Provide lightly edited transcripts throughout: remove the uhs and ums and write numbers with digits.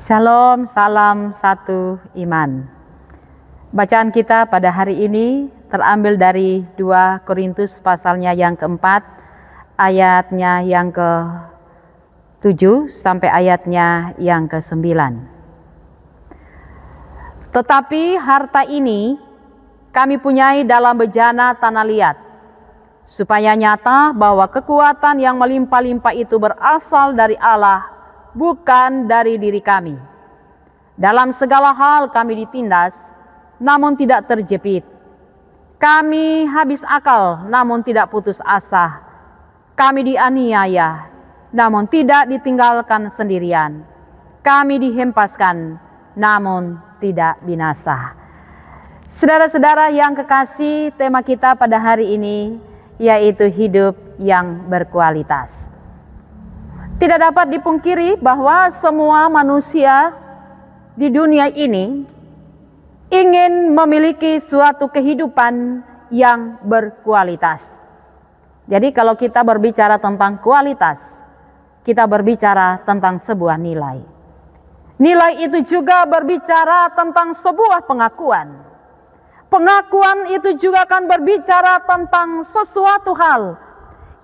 Shalom, salam satu iman. Bacaan kita pada hari ini terambil dari 2 Korintus pasalnya yang keempat, ayatnya yang ke-7 sampai ayatnya yang ke-9. Tetapi harta ini kami punyai dalam bejana tanah liat, supaya nyata bahwa kekuatan yang melimpah-limpah itu berasal dari Allah, bukan dari diri kami. Dalam segala hal kami ditindas, namun tidak terjepit. Kami habis akal, namun tidak putus asa. Kami dianiaya, namun tidak ditinggalkan sendirian. Kami dihempaskan, namun tidak binasa. Saudara-saudara yang kekasih, tema kita pada hari ini yaitu hidup yang berkualitas. Tidak dapat dipungkiri bahwa semua manusia di dunia ini ingin memiliki suatu kehidupan yang berkualitas. Jadi kalau kita berbicara tentang kualitas, kita berbicara tentang sebuah nilai. Nilai itu juga berbicara tentang sebuah pengakuan. Pengakuan itu juga akan berbicara tentang sesuatu hal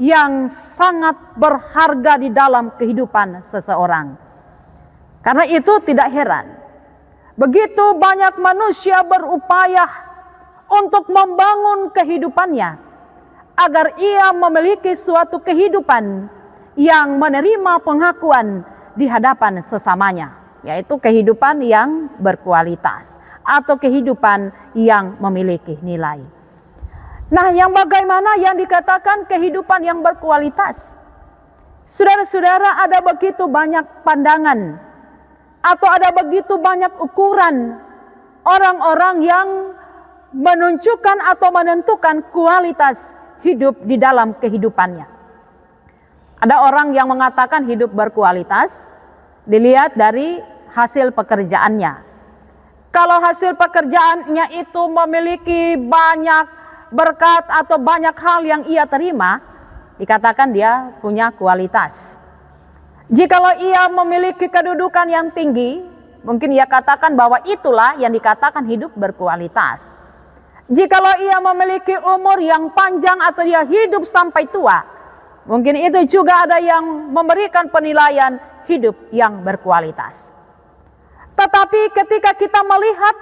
yang sangat berharga di dalam kehidupan seseorang. Karena itu tidak heran, begitu banyak manusia berupaya untuk membangun kehidupannya agar ia memiliki suatu kehidupan yang menerima pengakuan di hadapan sesamanya, yaitu kehidupan yang berkualitas atau kehidupan yang memiliki nilai. Nah, yang bagaimana yang dikatakan kehidupan yang berkualitas? Saudara-saudara, ada begitu banyak pandangan atau ada begitu banyak ukuran orang-orang yang menunjukkan atau menentukan kualitas hidup di dalam kehidupannya. Ada orang yang mengatakan hidup berkualitas dilihat dari hasil pekerjaannya. Kalau hasil pekerjaannya itu memiliki banyak berkat atau banyak hal yang ia terima, dikatakan dia punya kualitas. Jikalau ia memiliki kedudukan yang tinggi, mungkin ia katakan bahwa itulah yang dikatakan hidup berkualitas. Jikalau ia memiliki umur yang panjang atau dia hidup sampai tua, mungkin itu juga ada yang memberikan penilaian hidup yang berkualitas. Tetapi ketika kita melihat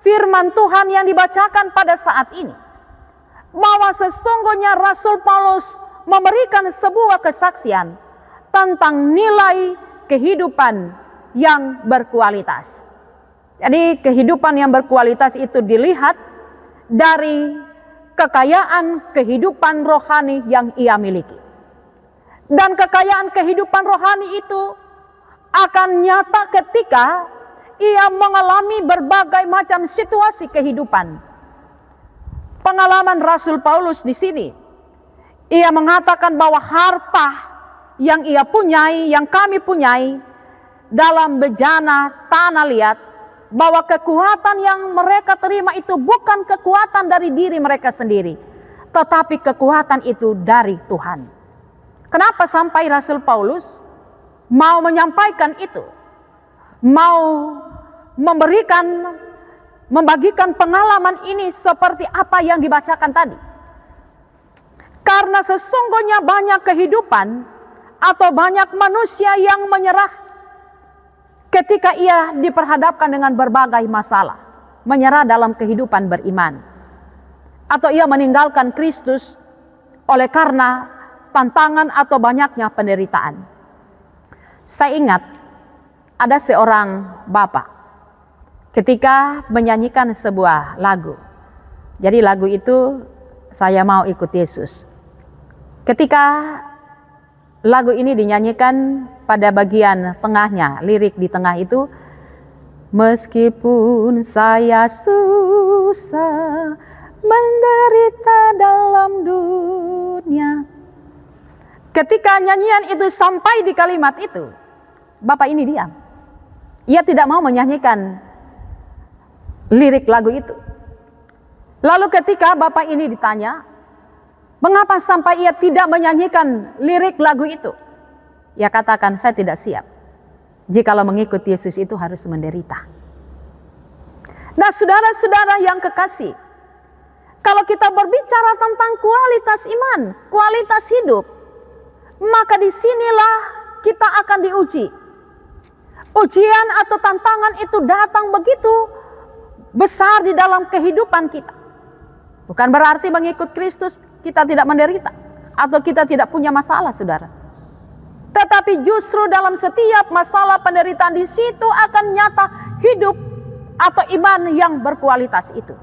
firman Tuhan yang dibacakan pada saat ini, bahwa sesungguhnya Rasul Paulus memberikan sebuah kesaksian tentang nilai kehidupan yang berkualitas. Jadi kehidupan yang berkualitas itu dilihat dari kekayaan kehidupan rohani yang ia miliki. Dan kekayaan kehidupan rohani itu akan nyata ketika ia mengalami berbagai macam situasi kehidupan. Pengalaman Rasul Paulus di sini, ia mengatakan bahwa harta yang ia punyai, yang kami punyai dalam bejana tanah liat, bahwa kekuatan yang mereka terima itu bukan kekuatan dari diri mereka sendiri, tetapi kekuatan itu dari Tuhan. Kenapa sampai Rasul Paulus mau menyampaikan itu, mau membagikan pengalaman ini seperti apa yang dibacakan tadi? Karena sesungguhnya banyak kehidupan atau banyak manusia yang menyerah ketika ia diperhadapkan dengan berbagai masalah, menyerah dalam kehidupan beriman, atau ia meninggalkan Kristus oleh karena tantangan atau banyaknya penderitaan. Saya ingat ada seorang bapak ketika menyanyikan sebuah lagu. Jadi lagu itu Saya Mau Ikut Yesus. Ketika lagu ini dinyanyikan, pada bagian tengahnya, lirik di tengah itu, meskipun saya susah menderita dalam dunia. Ketika nyanyian itu sampai di kalimat itu, bapak ini diam. Ia tidak mau menyanyikan lirik lagu itu. Lalu ketika bapak ini ditanya, mengapa sampai ia tidak menyanyikan lirik lagu itu? Ia katakan, saya tidak siap. Jikalau mengikut Yesus itu harus menderita. Nah, saudara-saudara yang kekasih, kalau kita berbicara tentang kualitas iman, kualitas hidup, maka disinilah kita akan diuji. Ujian atau tantangan itu datang begitu besar di dalam kehidupan kita. Bukan berarti mengikut Kristus kita tidak menderita atau kita tidak punya masalah, saudara. Tetapi justru dalam setiap masalah penderitaan di situ akan nyata hidup atau iman yang berkualitas itu.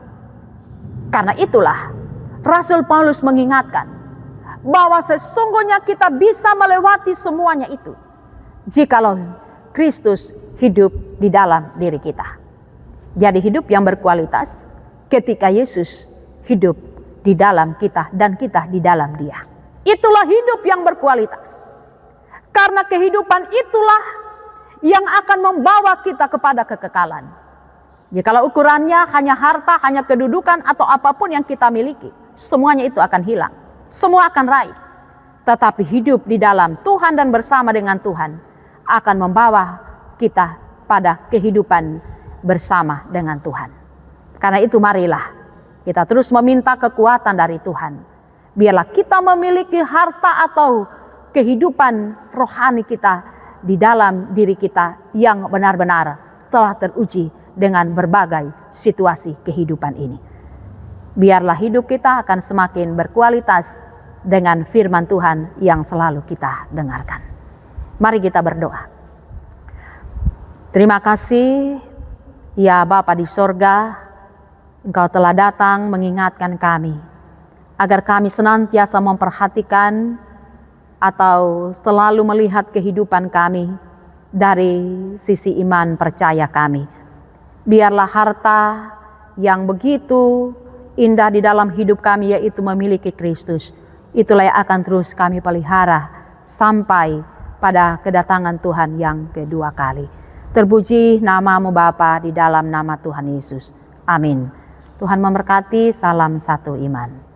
Karena itulah Rasul Paulus mengingatkan bahwa sesungguhnya kita bisa melewati semuanya itu jikalau Kristus hidup di dalam diri kita. Jadi hidup yang berkualitas ketika Yesus hidup di dalam kita dan kita di dalam Dia. Itulah hidup yang berkualitas. Karena kehidupan itulah yang akan membawa kita kepada kekekalan. Jikalau ukurannya hanya harta, hanya kedudukan atau apapun yang kita miliki, semuanya itu akan hilang. Semua akan raib. Tetapi hidup di dalam Tuhan dan bersama dengan Tuhan akan membawa kita pada kehidupan bersama dengan Tuhan. Karena itu marilah kita terus meminta kekuatan dari Tuhan. Biarlah kita memiliki harta atau kehidupan rohani kita di dalam diri kita yang benar-benar telah teruji dengan berbagai situasi kehidupan ini. Biarlah hidup kita akan semakin berkualitas dengan firman Tuhan yang selalu kita dengarkan. Mari kita berdoa. Terima kasih ya Bapa di sorga, Engkau telah datang mengingatkan kami agar kami senantiasa memperhatikan atau selalu melihat kehidupan kami dari sisi iman percaya kami. Biarlah harta yang begitu indah di dalam hidup kami, yaitu memiliki Kristus, itulah yang akan terus kami pelihara sampai pada kedatangan Tuhan yang kedua kali. Terpuji nama-Mu Bapa di dalam nama Tuhan Yesus. Amin. Tuhan memberkati. Salam satu iman.